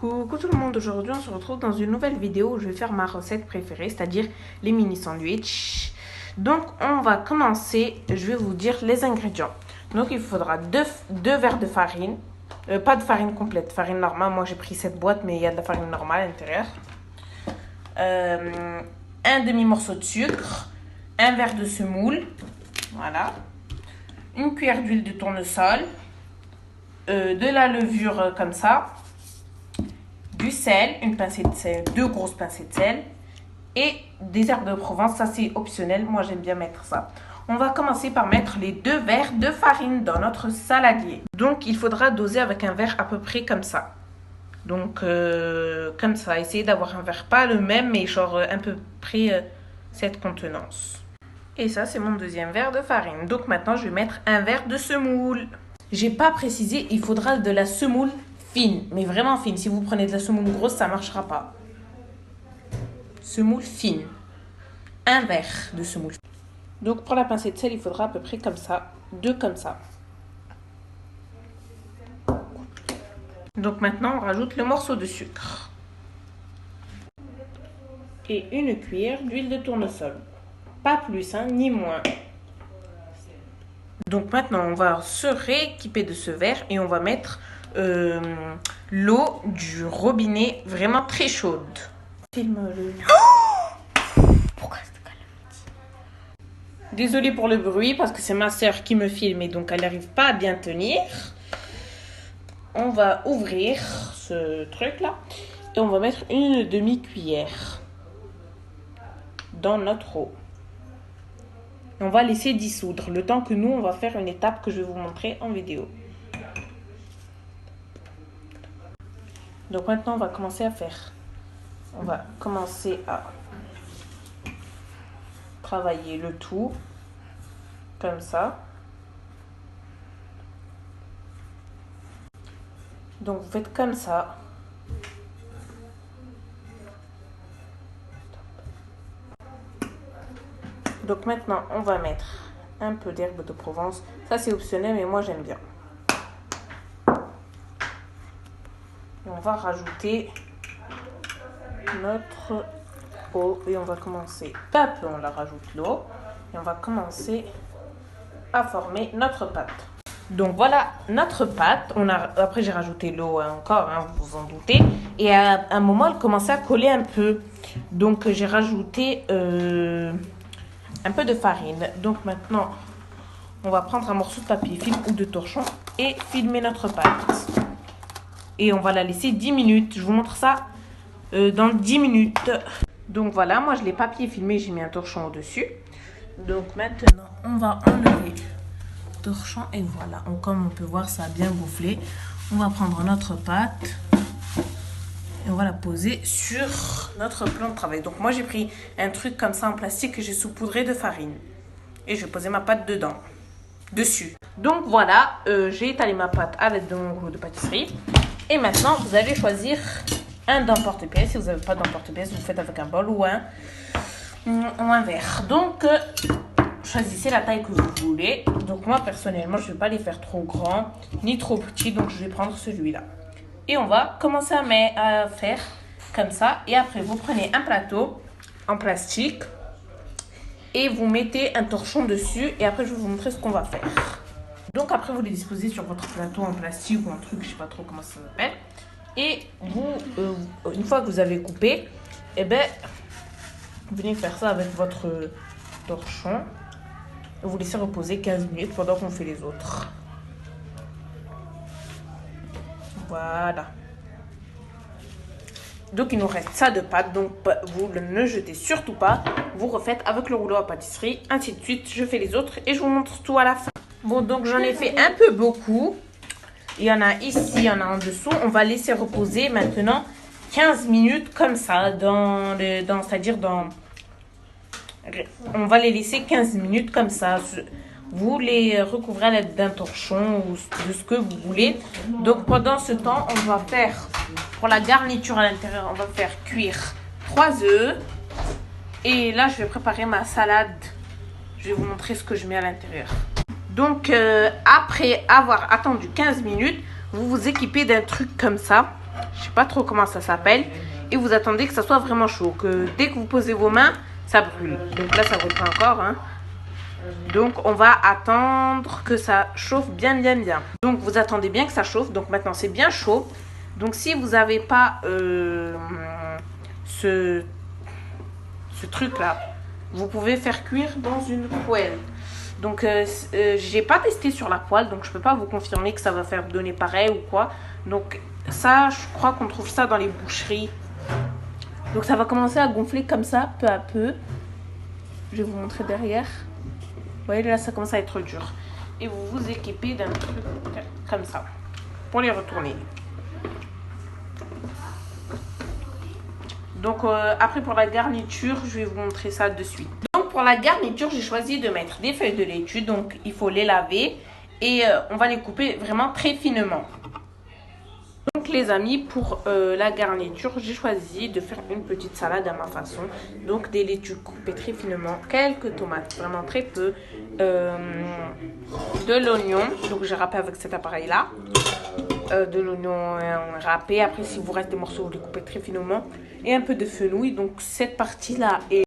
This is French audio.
Coucou tout le monde, aujourd'hui on se retrouve dans une nouvelle vidéo où je vais faire ma recette préférée, c'est-à-dire les mini sandwichs. Donc on va commencer, je vais vous dire les ingrédients. Donc il faudra deux verres de farine, pas de farine complète, farine normale, moi j'ai pris cette boîte mais il y a de la farine normale à l'intérieur. Un demi-morceau de sucre, un verre de semoule, voilà, une cuillère d'huile de tournesol, de la levure comme ça, du sel, une pincée de sel, deux grosses pincées de sel et des herbes de Provence, ça c'est optionnel, moi j'aime bien mettre ça. On va commencer par mettre les 2 verres de farine dans notre saladier. Donc il faudra doser avec un verre à peu près comme ça. Donc comme ça, essayez d'avoir un verre pas le même mais genre à peu près cette contenance. Et ça c'est mon deuxième verre de farine. Donc maintenant je vais mettre un verre de semoule. J'ai pas précisé, il faudra de la semoule fine, mais vraiment fine. Si vous prenez de la semoule grosse, ça marchera pas. Semoule fine. Un verre de semoule. Donc pour la pincée de sel, il faudra à peu près comme ça. 2 comme ça. Donc maintenant, on rajoute le morceau de sucre. Et une cuillère d'huile de tournesol. Pas plus, hein, ni moins. Donc maintenant, on va se rééquiper de ce verre et on va mettre l'eau du robinet vraiment très chaude. Filme-le. Pourquoi cette calamité? Désolée pour le bruit parce que c'est ma soeur qui me filme et donc elle n'arrive pas à bien tenir. On va ouvrir ce truc là et on va mettre une demi-cuillère dans notre eau. On va laisser dissoudre le temps que nous on va faire une étape que je vais vous montrer en vidéo. Donc maintenant on va commencer à faire. On va commencer à travailler le tout comme ça. Donc vous faites comme ça. Donc maintenant on va mettre un peu d'herbe de Provence. Ça c'est optionnel mais moi j'aime bien. Et on va rajouter notre eau et on va commencer. Peu à peu on la rajoute l'eau et on va commencer à former notre pâte. Donc voilà notre pâte. Après j'ai rajouté l'eau encore, hein, vous vous en doutez. Et à un moment elle commençait à coller un peu. Donc j'ai rajouté un peu de farine. Donc maintenant on va prendre un morceau de papier film ou de torchon et filmer notre pâte. Et on va la laisser 10 minutes. Je vous montre ça dans 10 minutes. Donc voilà, moi je l'ai papier filmé, j'ai mis un torchon au-dessus. Donc maintenant, on va enlever le torchon et voilà. Comme on peut voir, ça a bien gonflé. On va prendre notre pâte et on va la poser sur notre plan de travail. Donc moi j'ai pris un truc comme ça en plastique que j'ai saupoudré de farine. Et je vais poser ma pâte dessus. Donc voilà, j'ai étalé ma pâte à l'aide de mon rouleau de pâtisserie. Et maintenant, vous allez choisir un d'emporte-pièce. Si vous n'avez pas d'emporte-pièce, vous faites avec un bol ou un verre. Donc, choisissez la taille que vous voulez. Donc, moi, personnellement, je ne vais pas les faire trop grands ni trop petits. Donc, je vais prendre celui-là. Et on va commencer à faire comme ça. Et après, vous prenez un plateau en plastique et vous mettez un torchon dessus. Et après, je vais vous montrer ce qu'on va faire. Donc après, vous les disposez sur votre plateau en plastique ou un truc, je sais pas trop comment ça s'appelle. Et vous, une fois que vous avez coupé, eh ben, vous venez faire ça avec votre torchon. Et vous laissez reposer 15 minutes pendant qu'on fait les autres. Voilà. Donc il nous reste ça de pâte, donc vous ne jetez surtout pas. Vous refaites avec le rouleau à pâtisserie, ainsi de suite. Je fais les autres et je vous montre tout à la fin. Bon, donc j'en ai fait un peu beaucoup. Il y en a ici, il y en a en dessous. On va laisser reposer maintenant 15 minutes comme ça. C'est-à-dire on va les laisser 15 minutes comme ça. Vous les recouvrez à l'aide d'un torchon ou de ce que vous voulez. Donc pendant ce temps, on va faire, pour la garniture à l'intérieur, on va faire cuire 3 œufs. Et là, je vais préparer ma salade. Je vais vous montrer ce que je mets à l'intérieur. Donc, après avoir attendu 15 minutes, vous vous équipez d'un truc comme ça. Je sais pas trop comment ça s'appelle. Et vous attendez que ça soit vraiment chaud. Que dès que vous posez vos mains, ça brûle. Donc là, ça brûle pas encore. Hein. Donc on va attendre que ça chauffe bien. Donc vous attendez bien que ça chauffe. Donc maintenant c'est bien chaud. Donc si vous n'avez pas ce truc là, vous pouvez faire cuire dans une poêle. Donc j'ai pas testé sur la poêle, donc je peux pas vous confirmer que ça va faire donner pareil ou quoi. Donc ça, je crois qu'on trouve ça dans les boucheries. Donc ça va commencer à gonfler comme ça, peu à peu. Je vais vous montrer derrière. Vous voyez là, ça commence à être dur. Et vous vous équipez d'un truc comme ça pour les retourner. Donc après pour la garniture, je vais vous montrer ça de suite. Donc pour la garniture, j'ai choisi de mettre des feuilles de laitue. Donc il faut les laver et on va les couper vraiment très finement. Donc les amis, pour la garniture, j'ai choisi de faire une petite salade à ma façon. Donc des laitues coupées très finement, quelques tomates, vraiment très peu, de l'oignon. Donc j'ai râpé avec cet appareil là. De l'oignon râpé. Après, si vous reste des morceaux, vous les coupez très finement. Et un peu de fenouil. Donc cette partie là est